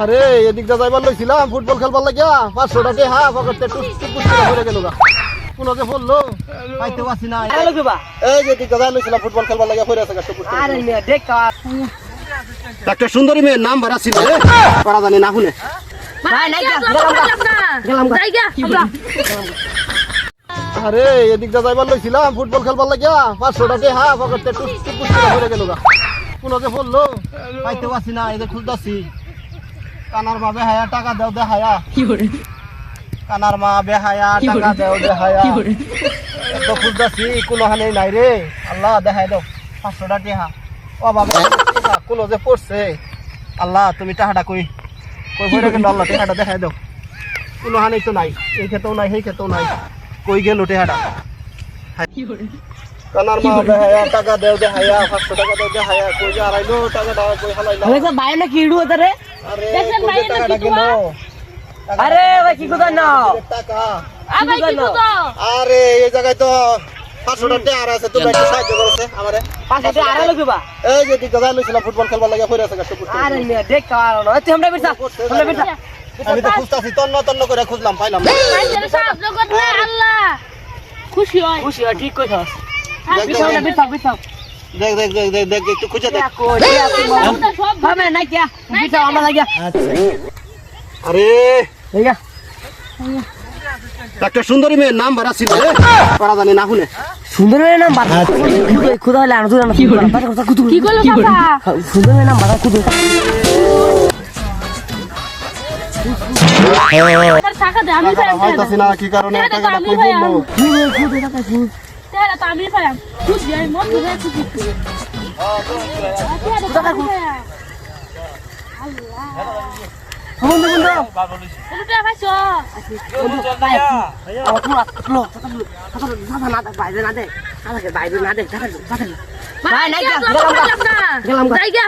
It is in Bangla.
আরে এদিকটা যাইবার লইছিলাম ফুটবল খেলবার লাগিয়া 500 টাকা হ্যাঁ পকেটে টুক করে পড়ে গেল গা কোন যে বললো পাইতে পারছি না এই যে এদিকটা যাই লইছিলাম ফুটবল খেলবার লাগিয়া পড়ে আছে গা টুক আরে মিয়া দেখ একটা সুন্দরী মেয়ের নাম ভরা ছিল পড়া জানি না শুনে ভাই নাই গেলাম আরে এদিকটা যাইবার লইছিলাম ফুটবল খেলবার লাগিয়া 500 টাকা হ্যাঁ পকেটে টুক করে পড়ে গেল গা কোন যে বললো পাইতে পারছি না এই যে খুঁজতাছি কানার মা বেহায়া টাকা দাও দেহায়া কানার মা বেহায়া টাকা দাও দেহায়া এত খুঁজতাছি কোনো হানে নাই রে আল্লাহ দেখাই দাও 500 টাকা ও বাবা কোনো যে পড়ছে আল্লাহ তুমি টাকাটা কই ভরে গেল আল্লাহ টাকাটা দেখাই দাও কোনো হানেই তো নাই এই ক্ষেতেও নাই সেই ক্ষেতেও নাই কই গেল টাকাটা কানার মা বেহায়া টাকা দাও দেহায়া 500 টাকা দাও দেহায়া কই যে আড়াইলো টাকাটা কই হালাইলো আরে ভাই না কি ইড়ু রে আরে কই টাকাটা গেল আরে ভাই কি কথা না টাকা আরে কি কথা আরে এই জায়গায় তো 500 টাকা আর আছে তুমি একটু সাহায্য করছে আমারে 500 টাকা আরে লাগবা এই যে দিক দাদা লইছিলাম ফুটবল খেলবার লাগিয়া পড়ে আছে গাছ আরে মিয়া দেখ কারণ তুই আমরা বিরসা আমি তো খুঁজতাছি তন্ন করে খুঁজলাম পাইলাম ভাইদের সাহায্য করলে আল্লাহ খুশি হয় ঠিক কইছস বিরসা দেখ একটু খুঁজে দেখ সব ভাবে না কি বিরসা আমরা লাগিয়া আরে এইয়া একটা সুন্দরী মেয়ের নাম ভরা ছিল পড়া জানি না শুনে সুন্দরের নাম বাতা খুদা হলে আনো কি করলো কাকা সুন্দরের নাম বাতা খুদা তার টাকা দে আমি পাইলাম হয়তাছি না কি কারণে টাকাটা কই বললো তেরা তো আমি পাইলাম খুশি আমি মন ধরে খুশি বন্ধু বলুটা ভাইছো বাইরে না দেখ ভাই নাই গেলাম জায়গা